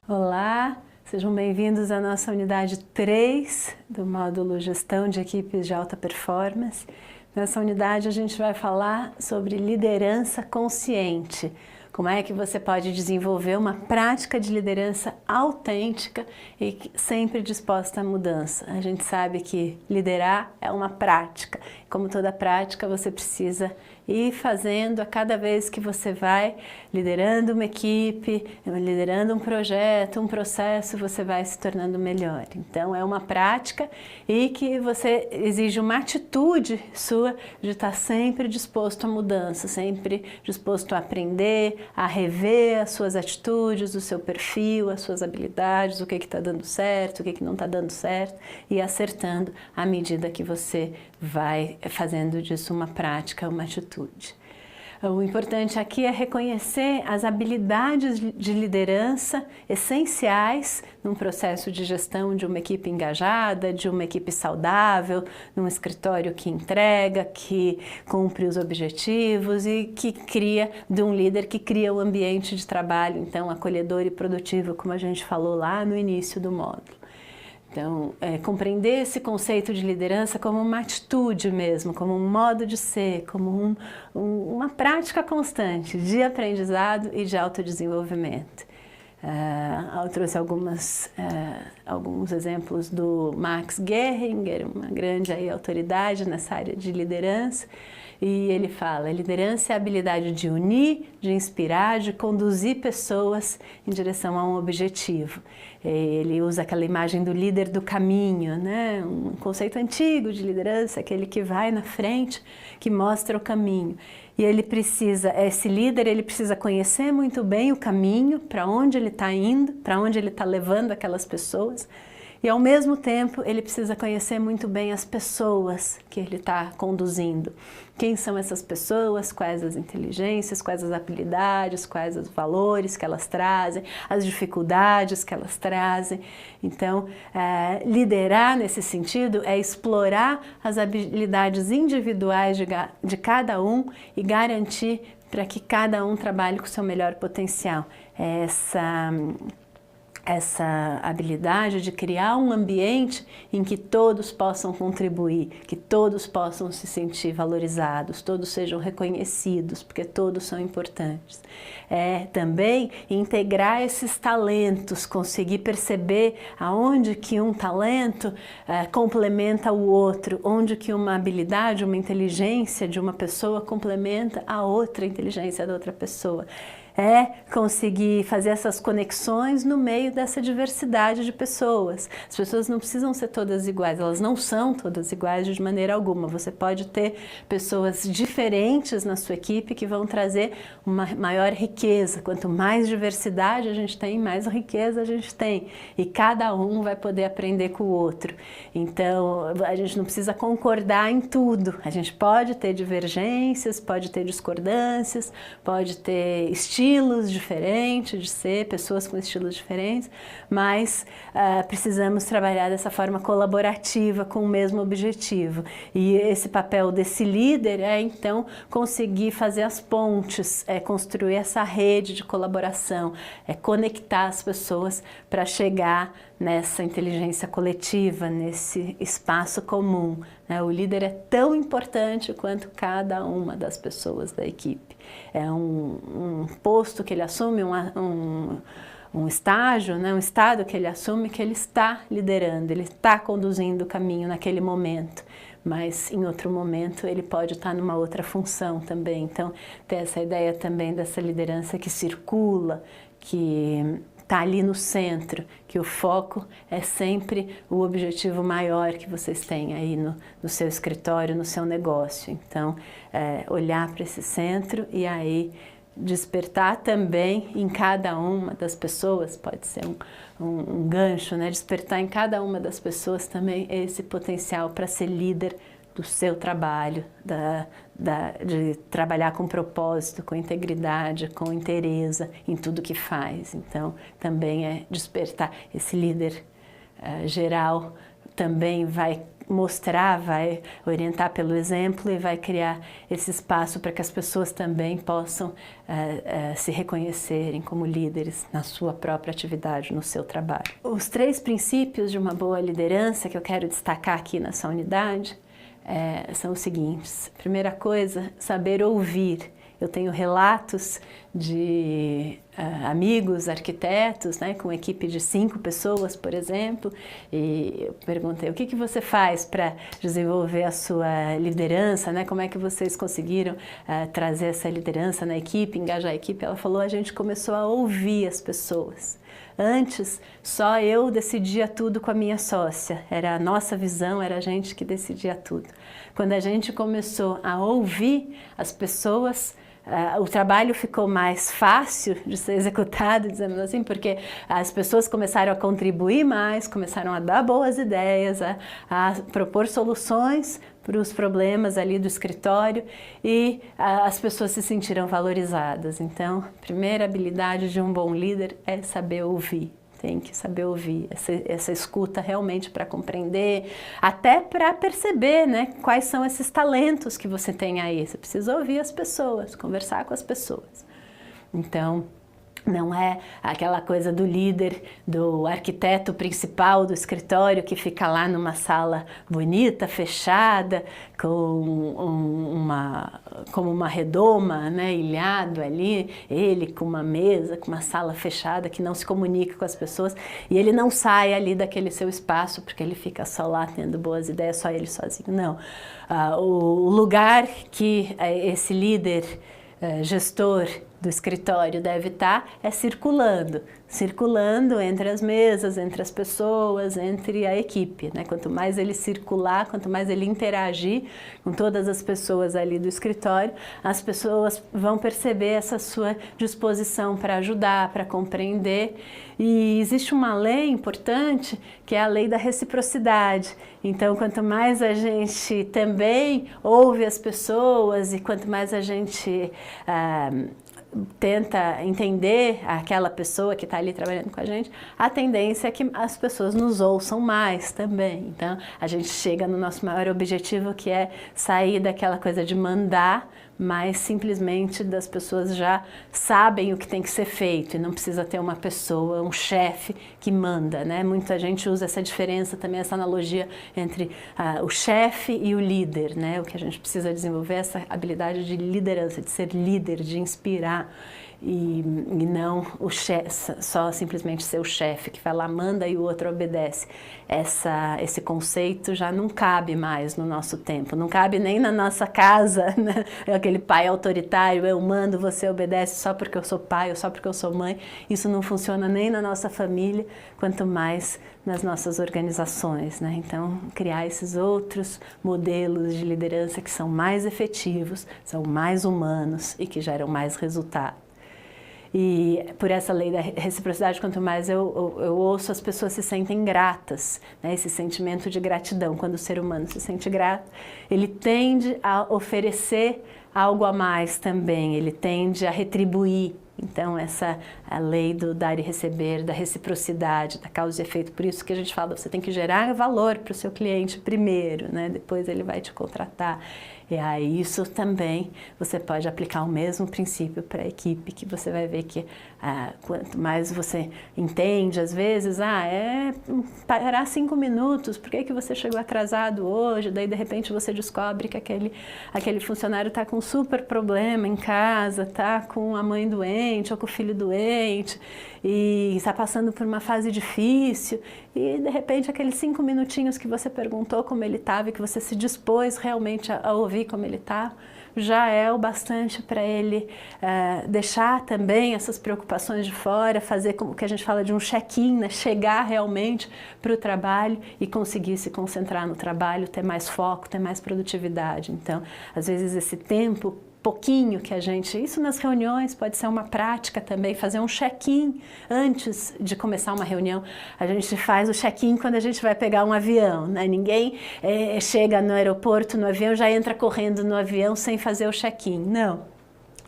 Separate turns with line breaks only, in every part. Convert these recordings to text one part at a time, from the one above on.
Olá, sejam bem-vindos à nossa unidade 3 do módulo Gestão de Equipes de Alta Performance. Nessa unidade a gente vai falar sobre liderança consciente. Como é que você pode desenvolver uma prática de liderança autêntica e sempre disposta à mudança. A gente sabe que liderar é uma prática. Como toda prática, você precisa ir fazendo a cada vez que você vai liderando uma equipe, liderando um projeto, um processo, você vai se tornando melhor. Então é uma prática e que você exige uma atitude sua de estar sempre disposto à mudança, sempre disposto a aprender, a rever as suas atitudes, o seu perfil, as suas habilidades, o que está dando certo, o que não está dando certo e acertando à medida que você vai fazendo disso uma prática, uma atitude. O importante aqui é reconhecer as habilidades de liderança essenciais num processo de gestão de uma equipe engajada, de uma equipe saudável, num escritório que entrega, que cumpre os objetivos e que cria, de um líder que cria o ambiente de trabalho, então, acolhedor e produtivo, como a gente falou lá no início do módulo. Então, compreender esse conceito de liderança como uma atitude mesmo, como um modo de ser, como uma prática constante de aprendizado e de autodesenvolvimento. Eu trouxe alguns exemplos do Max Gehringer, uma grande autoridade nessa área de liderança, e ele fala: a liderança é a habilidade de unir, de inspirar, de conduzir pessoas em direção a um objetivo. Ele usa aquela imagem do líder do caminho, né? Um conceito antigo de liderança, aquele que vai na frente, que mostra o caminho. E esse líder, ele precisa conhecer muito bem o caminho, para onde ele está indo, para onde ele está levando aquelas pessoas. E ao mesmo tempo, ele precisa conhecer muito bem as pessoas que ele está conduzindo. Quem são essas pessoas, quais as inteligências, quais as habilidades, quais os valores que elas trazem, as dificuldades que elas trazem. Então, liderar nesse sentido é explorar as habilidades individuais de cada um e garantir para que cada um trabalhe com o seu melhor potencial. Essa habilidade de criar um ambiente em que todos possam contribuir, que todos possam se sentir valorizados, todos sejam reconhecidos, porque todos são importantes. Também integrar esses talentos, conseguir perceber aonde que um talento complementa o outro, onde que uma habilidade, uma inteligência de uma pessoa complementa a outra inteligência da outra pessoa. Conseguir fazer essas conexões no meio dessa diversidade de pessoas. As pessoas não precisam ser todas iguais, elas não são todas iguais de maneira alguma. Você pode ter pessoas diferentes na sua equipe que vão trazer uma maior riqueza. Quanto mais diversidade a gente tem, mais riqueza a gente tem. E cada um vai poder aprender com o outro. Então, a gente não precisa concordar em tudo. A gente pode ter divergências, pode ter discordâncias, pode ter estilos diferentes de ser, pessoas com estilos diferentes, mas precisamos trabalhar dessa forma colaborativa com o mesmo objetivo. E esse papel desse líder então conseguir fazer as pontes, construir essa rede de colaboração, conectar as pessoas para chegar nessa inteligência coletiva, nesse espaço comum. O líder é tão importante quanto cada uma das pessoas da equipe. É um posto que ele assume, um estágio, um estado que ele assume, que ele está liderando, ele está conduzindo o caminho naquele momento. Mas em outro momento ele pode estar numa outra função também. Então, tem essa ideia também dessa liderança que circula, que está ali no centro, que o foco é sempre o objetivo maior que vocês têm aí no seu escritório, no seu negócio. Então, olhar para esse centro e aí despertar também em cada uma das pessoas, pode ser um gancho, despertar em cada uma das pessoas também esse potencial para ser líder do seu trabalho, de trabalhar com propósito, com integridade, com inteireza em tudo que faz. Então, também é despertar esse líder geral também vai mostrar, vai orientar pelo exemplo e vai criar esse espaço para que as pessoas também possam se reconhecerem como líderes na sua própria atividade, no seu trabalho. Os 3 princípios de uma boa liderança que eu quero destacar aqui nessa unidade são os seguintes. Primeira coisa, saber ouvir. Eu tenho relatos de amigos arquitetos, né, com equipe de 5 pessoas, por exemplo, e eu perguntei, o que você faz para desenvolver a sua liderança, né? Como é que vocês conseguiram trazer essa liderança na equipe, engajar a equipe? Ela falou, a gente começou a ouvir as pessoas. Antes, só eu decidia tudo com a minha sócia, era a nossa visão, era a gente que decidia tudo. Quando a gente começou a ouvir as pessoas, o trabalho ficou mais fácil de ser executado, dizemos assim, porque as pessoas começaram a contribuir mais, começaram a dar boas ideias, a propor soluções para os problemas ali do escritório e as pessoas se sentiram valorizadas. Então, a primeira habilidade de um bom líder é saber ouvir. Tem que saber ouvir, essa escuta realmente para compreender, até para perceber, né, quais são esses talentos que você tem aí. Você precisa ouvir as pessoas, conversar com as pessoas. Então, não é aquela coisa do líder, do arquiteto principal do escritório que fica lá numa sala bonita, fechada, como uma redoma, né, ilhado ali, ele com uma mesa, com uma sala fechada, que não se comunica com as pessoas, e ele não sai ali daquele seu espaço, porque ele fica só lá tendo boas ideias, só ele sozinho. Não. O lugar que esse líder, gestor do escritório deve estar circulando entre as mesas, entre as pessoas, entre a equipe, né? Quanto mais ele circular, quanto mais ele interagir com todas as pessoas ali do escritório, as pessoas vão perceber essa sua disposição para ajudar, para compreender. E existe uma lei importante, que é a lei da reciprocidade. Então, quanto mais a gente também ouve as pessoas e quanto mais a gente tenta entender aquela pessoa que está ali trabalhando com a gente, a tendência é que as pessoas nos ouçam mais também. Então, a gente chega no nosso maior objetivo, que é sair daquela coisa de mandar, mas simplesmente das pessoas já sabem o que tem que ser feito e não precisa ter uma pessoa, um chefe que manda, né? Muita gente usa essa diferença também, essa analogia entre o chefe e o líder, né? O que a gente precisa desenvolver é essa habilidade de liderança, de ser líder, de inspirar e não o chefe, só simplesmente ser o chefe que vai lá, manda e o outro obedece. Esse conceito já não cabe mais no nosso tempo, não cabe nem na nossa casa, né? Aquele pai autoritário, eu mando, você obedece só porque eu sou pai ou só porque eu sou mãe. Isso não funciona nem na nossa família, quanto mais nas nossas organizações, né? Então, criar esses outros modelos de liderança que são mais efetivos, são mais humanos e que geram mais resultado. E por essa lei da reciprocidade, quanto mais eu ouço, as pessoas se sentem gratas, né? Esse sentimento de gratidão, quando o ser humano se sente grato, ele tende a oferecer algo a mais também, ele tende a retribuir. Então, a lei do dar e receber, da reciprocidade, da causa e efeito. Por isso que a gente fala, você tem que gerar valor para o seu cliente primeiro, né? Depois ele vai te contratar. E aí isso também você pode aplicar o mesmo princípio para a equipe, que você vai ver que quanto mais você entende, às vezes, parar 5 minutos, por que você chegou atrasado hoje? Daí de repente você descobre que aquele funcionário está com um super problema em casa, está com a mãe doente ou com o filho doente e está passando por uma fase difícil e de repente aqueles 5 minutinhos que você perguntou como ele estava e que você se dispôs realmente a ouvir como ele está, já é o bastante para ele deixar também essas preocupações de fora, fazer o que a gente fala de um check-in, né? Chegar realmente para o trabalho e conseguir se concentrar no trabalho, ter mais foco, ter mais produtividade. Então, às vezes esse tempo pouquinho que isso nas reuniões pode ser uma prática também, fazer um check-in antes de começar uma reunião. A gente faz o check-in quando a gente vai pegar um avião, né? Ninguém chega no aeroporto, no avião, já entra correndo no avião sem fazer o check-in, não.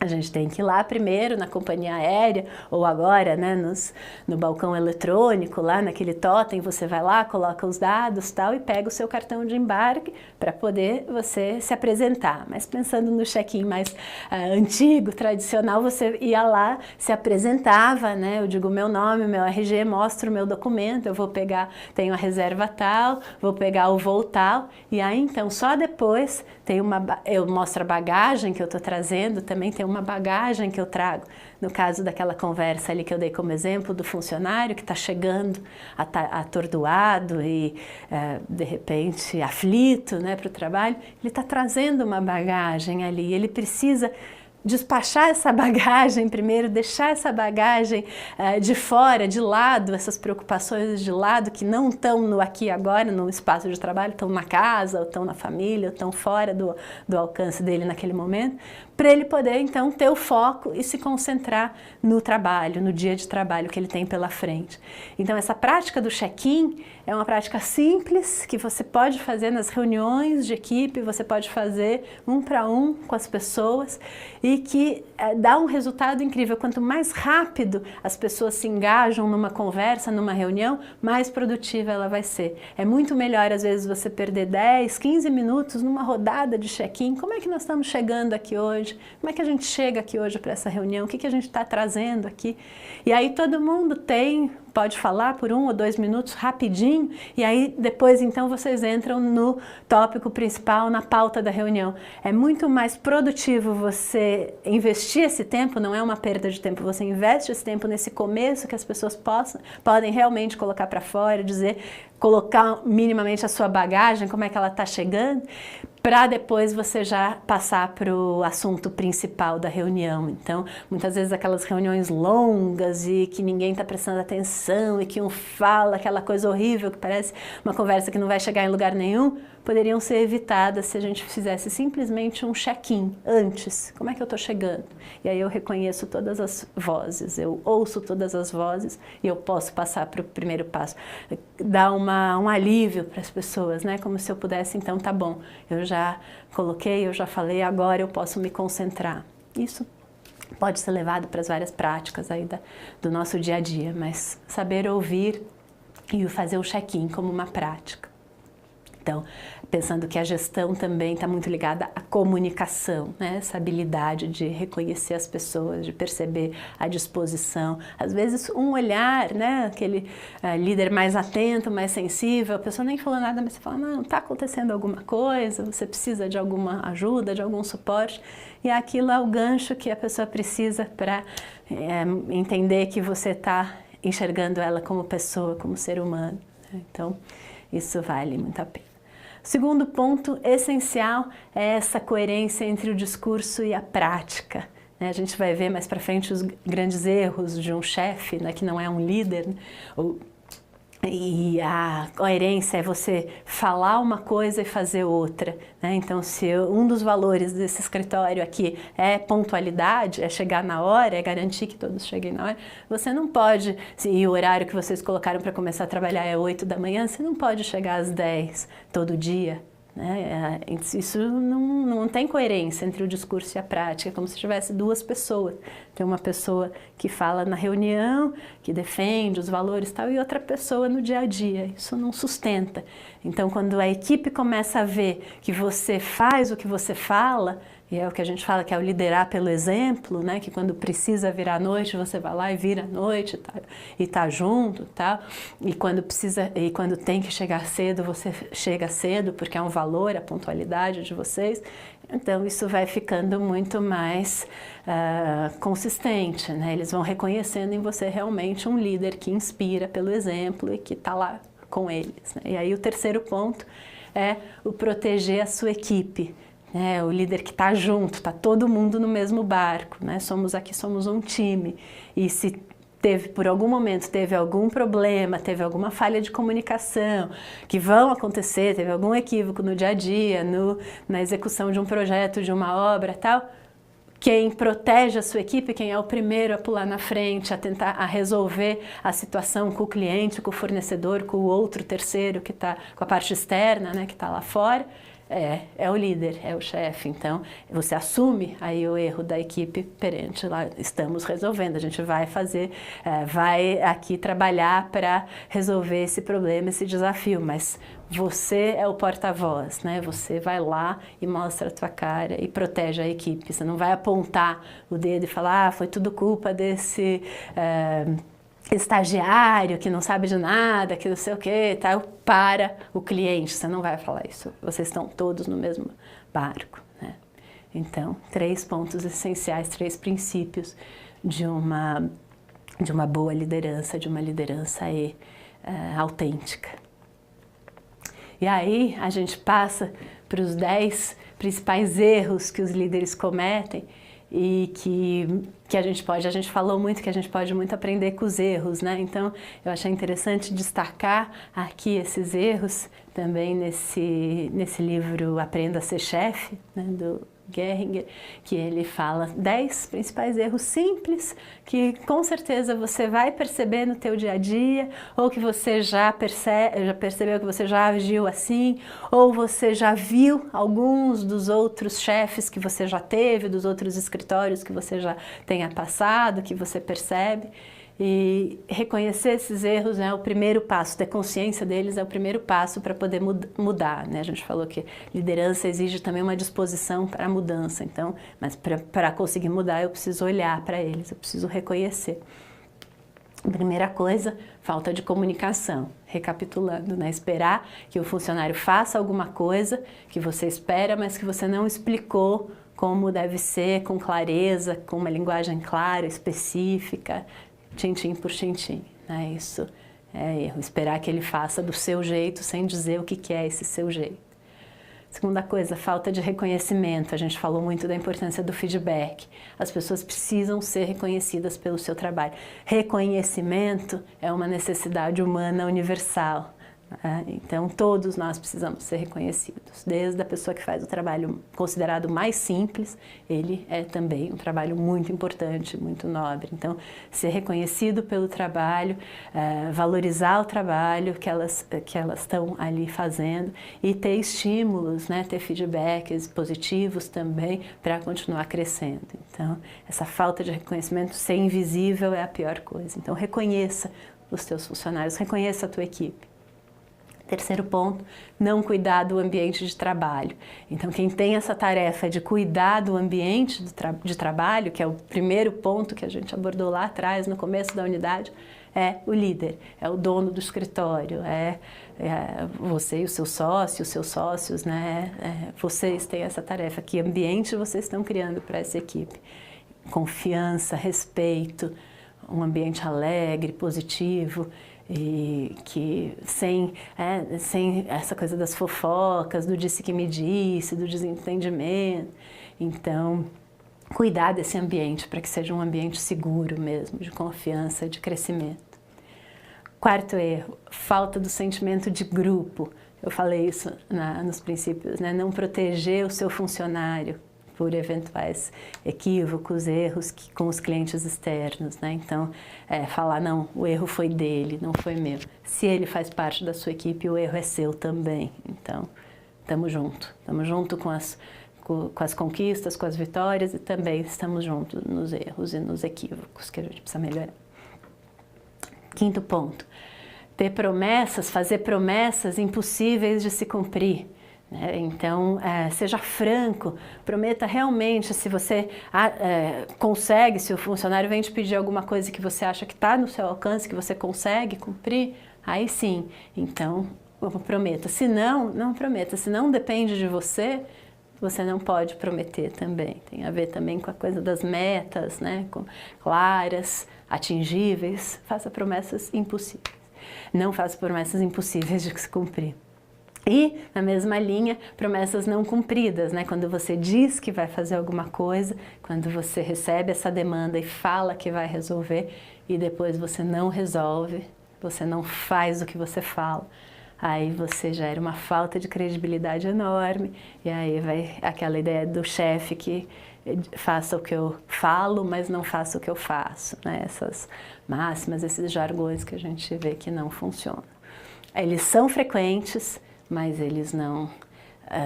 A gente tem que ir lá primeiro na companhia aérea, ou agora, né, no balcão eletrônico, lá naquele totem, você vai lá, coloca os dados tal, e pega o seu cartão de embarque para poder você se apresentar. Mas pensando no check-in mais antigo, tradicional, você ia lá, se apresentava, né, eu digo meu nome, meu RG, mostro o meu documento, eu vou pegar, tenho a reserva tal, vou pegar o voo tal, e aí então só depois eu mostro a bagagem que eu estou trazendo, também tem uma bagagem que eu trago. No caso daquela conversa ali que eu dei como exemplo do funcionário que está chegando atordoado e de repente aflito, né, para o trabalho, ele está trazendo uma bagagem ali, ele precisa despachar essa bagagem primeiro, deixar essa bagagem de fora, de lado, essas preocupações de lado que não estão no aqui e agora, no espaço de trabalho, estão na casa, ou estão na família, ou estão fora do alcance dele naquele momento, para ele poder então ter o foco e se concentrar no trabalho, no dia de trabalho que ele tem pela frente. Então essa prática do check-in é uma prática simples que você pode fazer nas reuniões de equipe, você pode fazer um para um com as pessoas e que dá um resultado incrível. Quanto mais rápido as pessoas se engajam numa conversa, numa reunião, mais produtiva ela vai ser. É muito melhor às vezes você perder 10, 15 minutos numa rodada de check-in. Como é que nós estamos chegando aqui hoje? Como é que a gente chega aqui hoje para essa reunião? O que a gente está trazendo aqui? E aí todo mundo pode falar por 1 ou 2 minutos rapidinho, e aí depois então vocês entram no tópico principal, na pauta da reunião. É muito mais produtivo você investir esse tempo, não é uma perda de tempo, você investe esse tempo nesse começo que as pessoas podem realmente colocar para fora, colocar minimamente a sua bagagem, como é que ela está chegando, para depois você já passar para o assunto principal da reunião. Então, muitas vezes aquelas reuniões longas e que ninguém está prestando atenção e que um fala aquela coisa horrível que parece uma conversa que não vai chegar em lugar nenhum, poderiam ser evitadas se a gente fizesse simplesmente um check-in antes. Como é que eu estou chegando? E aí eu reconheço todas as vozes, eu ouço todas as vozes e eu posso passar para o primeiro passo. Dá um alívio para as pessoas, né? Como se eu pudesse, então tá bom, eu já coloquei, eu já falei, agora eu posso me concentrar. Isso pode ser levado para as várias práticas aí do nosso dia a dia, mas saber ouvir e fazer o check-in como uma prática. Então, pensando que a gestão também está muito ligada à comunicação, né? Essa habilidade de reconhecer as pessoas, de perceber a disposição. Às vezes um olhar, né? Aquele líder mais atento, mais sensível, a pessoa nem falou nada, mas você fala, não, está acontecendo alguma coisa, você precisa de alguma ajuda, de algum suporte, e aquilo é o gancho que a pessoa precisa para entender que você está enxergando ela como pessoa, como ser humano. Então, isso vale muito a pena. O segundo ponto essencial é essa coerência entre o discurso e a prática. A gente vai ver mais para frente os grandes erros de um chefe, né, que não é um líder, né? E a coerência é você falar uma coisa e fazer outra, né? Então, se um dos valores desse escritório aqui é pontualidade, é chegar na hora, é garantir que todos cheguem na hora, você não pode, e o horário que vocês colocaram para começar a trabalhar é 8 da manhã, você não pode chegar às 10 todo dia. Isso não tem coerência entre o discurso e a prática, é como se tivesse duas pessoas. Tem uma pessoa que fala na reunião, que defende os valores e tal, e outra pessoa no dia a dia. Isso não sustenta. Então, quando a equipe começa a ver que você faz o que você fala, e é o que a gente fala que é o liderar pelo exemplo, né? Que quando precisa virar à noite, você vai lá e vira à noite e tá junto, tá? E quando tem que chegar cedo, você chega cedo, porque é um valor, a pontualidade de vocês. Então isso vai ficando muito mais consistente, né? Eles vão reconhecendo em você realmente um líder que inspira pelo exemplo e que está lá com eles, né? E aí o terceiro ponto é o proteger a sua equipe. O líder que está junto, está todo mundo no mesmo barco, né? Somos um time, e se por algum momento teve algum problema, teve alguma falha de comunicação, que vão acontecer, teve algum equívoco no dia a dia, na execução de um projeto, de uma obra tal, quem protege a sua equipe, quem é o primeiro a pular na frente, a resolver a situação com o cliente, com o fornecedor, com o outro terceiro que está com a parte externa, né, que está lá fora, é o líder, é o chefe. Então, você assume aí o erro da equipe perante lá, estamos resolvendo, a gente vai fazer, vai aqui trabalhar para resolver esse problema, esse desafio, mas você é o porta-voz, né? Você vai lá e mostra a tua cara e protege a equipe. Você não vai apontar o dedo e falar, foi tudo culpa desse estagiário que não sabe de nada, que não sei o que, tal, para o cliente. Você não vai falar isso. Vocês estão todos no mesmo barco, né? Então, 3 pontos essenciais, 3 princípios de uma boa liderança, de uma liderança autêntica. E aí a gente passa para os 10 principais erros que os líderes cometem e que a gente falou muito que a gente pode muito aprender com os erros, né? Então, eu achei interessante destacar aqui esses erros também nesse livro Aprenda a Ser Chefe, né, do Gehringer, que ele fala 10 principais erros simples que com certeza você vai perceber no teu dia a dia, ou que você já percebeu que você já agiu assim, ou você já viu alguns dos outros chefes que você já teve, dos outros escritórios que você já tenha passado, que você percebe. E reconhecer esses erros é o primeiro passo, ter consciência deles é o primeiro passo para poder mudar, né? A gente falou que liderança exige também uma disposição para a mudança, então, mas para conseguir mudar eu preciso olhar para eles, eu preciso reconhecer. Primeira coisa, falta de comunicação. Recapitulando, né? Esperar que o funcionário faça alguma coisa que você espera, mas que você não explicou como deve ser, com clareza, com uma linguagem clara, específica, tintim por tintim, né? Isso é erro, esperar que ele faça do seu jeito sem dizer o que é esse seu jeito. Segunda coisa, falta de reconhecimento. A gente falou muito da importância do feedback. As pessoas precisam ser reconhecidas pelo seu trabalho. Reconhecimento é uma necessidade humana universal. Então, todos nós precisamos ser reconhecidos, desde a pessoa que faz o trabalho considerado mais simples, ele é também um trabalho muito importante, muito nobre. Então, ser reconhecido pelo trabalho, valorizar o trabalho que elas estão ali fazendo e ter estímulos, né, ter feedbacks positivos também para continuar crescendo. Então, essa falta de reconhecimento, ser invisível é a pior coisa. Então, reconheça os teus funcionários, reconheça a tua equipe. Terceiro ponto, não cuidar do ambiente de trabalho. Então, quem tem essa tarefa de cuidar do ambiente de trabalho, que é o primeiro ponto que a gente abordou lá atrás, no começo da unidade, é o líder, é o dono do escritório, é você e o seu sócio, os seus sócios, né? Vocês têm essa tarefa. Que ambiente vocês estão criando para essa equipe? Confiança, respeito, um ambiente alegre, positivo, e que sem essa coisa das fofocas, do disse que me disse, do desentendimento. Então, cuidar desse ambiente para que seja um ambiente seguro mesmo, de confiança, de crescimento. Quarto erro, falta do sentimento de grupo. Eu falei isso nos princípios, né? Não proteger o seu funcionário por eventuais equívocos, erros com os clientes externos, né? Então, falar, não, o erro foi dele, não foi meu. Se ele faz parte da sua equipe, o erro é seu também. Então, estamos junto com as conquistas, com as vitórias e também estamos juntos nos erros e nos equívocos que a gente precisa melhorar. Quinto ponto, ter promessas, fazer promessas impossíveis de se cumprir. Então, seja franco, prometa realmente, se você consegue, se o funcionário vem te pedir alguma coisa que você acha que está no seu alcance, que você consegue cumprir, aí sim, então prometa. Se não, não prometa. Se não depende de você, você não pode prometer também. Tem a ver também com a coisa das metas, né? Claras, atingíveis. Faça promessas impossíveis. Não faça promessas impossíveis de se cumprir. E, na mesma linha, promessas não cumpridas, né? Quando você diz que vai fazer alguma coisa, quando você recebe essa demanda e fala que vai resolver e depois você não resolve, você não faz o que você fala, aí você gera uma falta de credibilidade enorme e aí vai aquela ideia do chefe que faça o que eu falo, mas não faça o que eu faço, né? Essas máximas, esses jargões que a gente vê que não funcionam. Eles são frequentes, mas eles não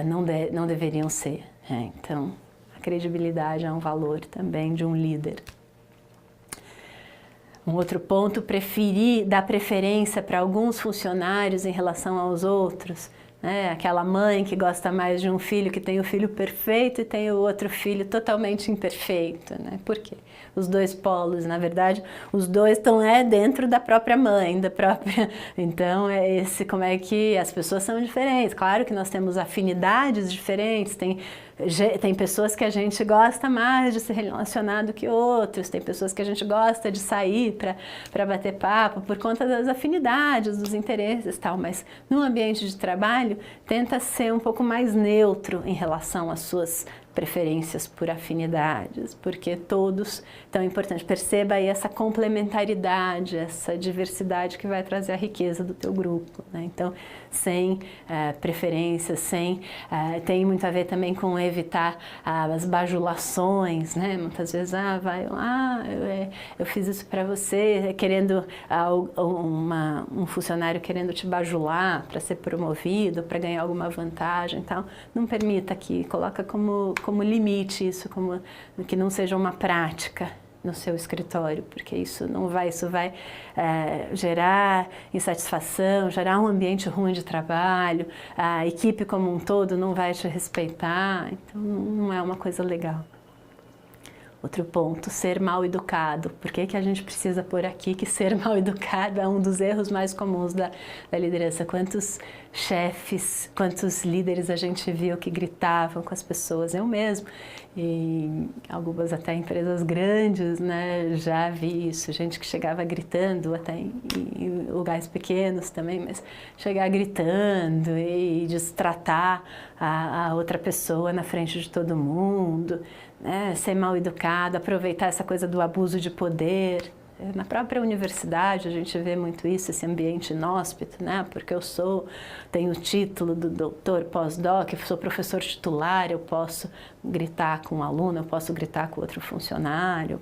não deveriam ser. Então, a credibilidade é um valor também de um líder. Um outro ponto, dar preferência para alguns funcionários em relação aos outros. Aquela mãe que gosta mais de um filho, que tem o filho perfeito e tem o outro filho totalmente imperfeito. Por quê? Os dois polos, na verdade, os dois estão dentro da própria mãe, Então, como é que as pessoas são diferentes. Claro que nós temos afinidades diferentes, tem pessoas que a gente gosta mais de se relacionar do que outros, tem pessoas que a gente gosta de sair para bater papo por conta das afinidades, dos interesses e tal, mas no ambiente de trabalho tenta ser um pouco mais neutro em relação às suas preferências por afinidades, porque todos tão importantes. Perceba aí essa complementaridade, essa diversidade que vai trazer a riqueza do teu grupo. Então, sem preferências, tem muito a ver também com evitar as bajulações, Muitas vezes, eu fiz isso para você, querendo um funcionário querendo te bajular para ser promovido, para ganhar alguma vantagem, tal. Não permita que coloca como limite isso, que não seja uma prática no seu escritório, porque isso vai gerar insatisfação, gerar um ambiente ruim de trabalho, a equipe como um todo não vai te respeitar, então não é uma coisa legal. Outro ponto, ser mal educado. Por que a gente precisa pôr aqui que ser mal educado é um dos erros mais comuns da liderança? Quantos chefes, quantos líderes a gente viu que gritavam com as pessoas? Eu mesmo, e algumas até empresas grandes, já vi isso, gente que chegava gritando, até em lugares pequenos também, mas chegar gritando e destratar a outra pessoa na frente de todo mundo. Ser mal educado, aproveitar essa coisa do abuso de poder. Na própria universidade a gente vê muito isso, esse ambiente inóspito, porque eu tenho o título do doutor pós-doc, eu sou professor titular, eu posso gritar com um aluno, eu posso gritar com outro funcionário,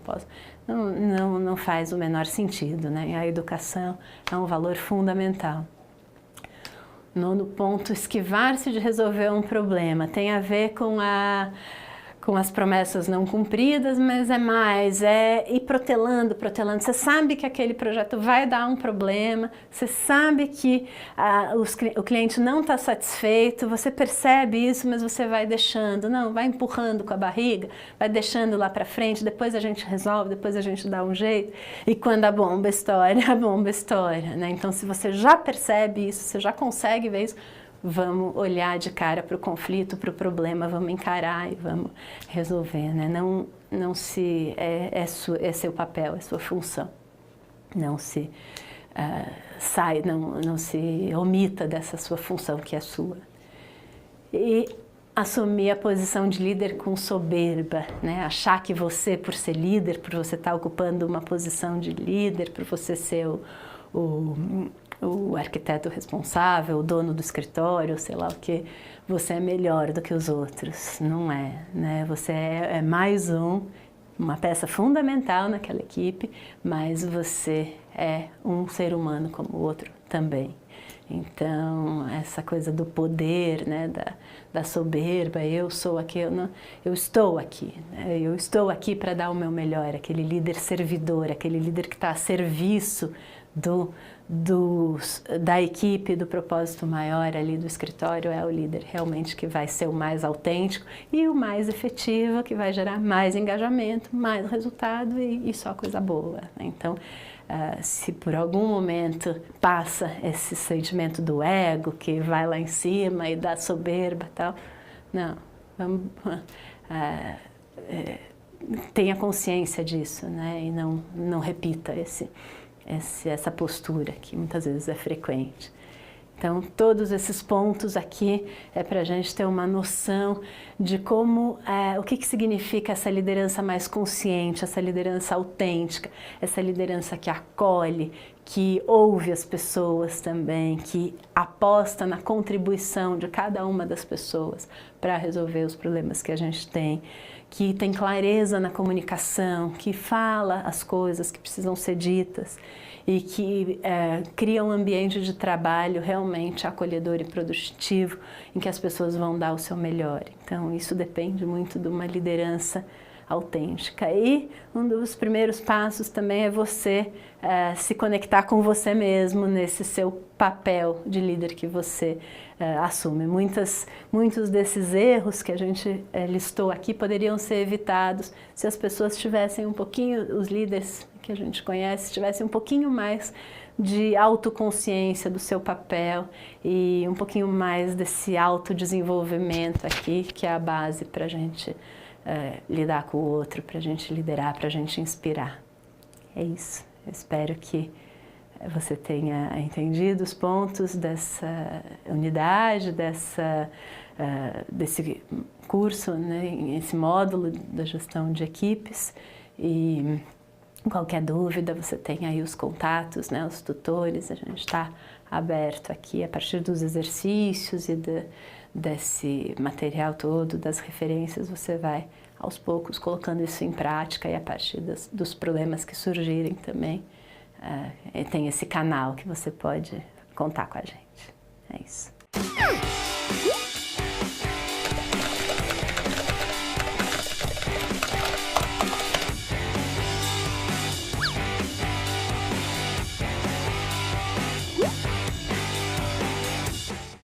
não faz o menor sentido, A educação é um valor fundamental. Nono ponto, esquivar-se de resolver um problema, tem a ver com as promessas não cumpridas, mas ir protelando. Você sabe que aquele projeto vai dar um problema, você sabe que o cliente não está satisfeito, você percebe isso, mas você vai deixando, vai empurrando com a barriga, vai deixando lá para frente, depois a gente resolve, depois a gente dá um jeito, e quando a bomba estoura, Então, se você já percebe isso, você já consegue ver isso, vamos olhar de cara para o conflito, para o problema, vamos encarar e vamos resolver, é seu papel, é sua função. Não se não se omita dessa sua função que é sua. E assumir a posição de líder com soberba, Achar que você, por ser líder, por você estar ocupando uma posição de líder, por você ser o arquiteto responsável, o dono do escritório, sei lá o que, você é melhor do que os outros. Não é, Você é mais uma peça fundamental naquela equipe, mas você é um ser humano como o outro também. Então, essa coisa do poder, da soberba, eu estou aqui, eu estou aqui para dar o meu melhor, aquele líder servidor, aquele líder que está a serviço da equipe, do propósito maior ali do escritório, é o líder realmente que vai ser o mais autêntico e o mais efetivo, que vai gerar mais engajamento, mais resultado e só coisa boa. Então, se por algum momento passa esse sentimento do ego, que vai lá em cima e dá soberba e tal, não, tenha consciência disso, e não repita essa postura que muitas vezes é frequente. Então, todos esses pontos aqui é para a gente ter uma noção de o que significa essa liderança mais consciente, essa liderança autêntica, essa liderança que acolhe, que ouve as pessoas também, que aposta na contribuição de cada uma das pessoas para resolver os problemas que a gente tem, que tem clareza na comunicação, que fala as coisas que precisam ser ditas e que cria um ambiente de trabalho realmente acolhedor e produtivo, em que as pessoas vão dar o seu melhor. Então, isso depende muito de uma liderança autêntica. E um dos primeiros passos também é você se conectar com você mesmo nesse seu papel de líder que você assume. Muitos desses erros que a gente listou aqui poderiam ser evitados se as pessoas tivessem um pouquinho, os líderes que a gente conhece, tivessem um pouquinho mais de autoconsciência do seu papel e um pouquinho mais desse autodesenvolvimento aqui, que é a base para a gente lidar com o outro, para a gente liderar, para a gente inspirar. É isso. Eu espero que você tenha entendido os pontos dessa unidade, desse curso, né, esse módulo da gestão de equipes. E qualquer dúvida, você tem aí os contatos, né, os tutores. A gente está aberto aqui a partir dos exercícios e desse material todo, das referências, você vai aos poucos colocando isso em prática e a partir dos problemas que surgirem também, tem esse canal que você pode contar com a gente. É isso.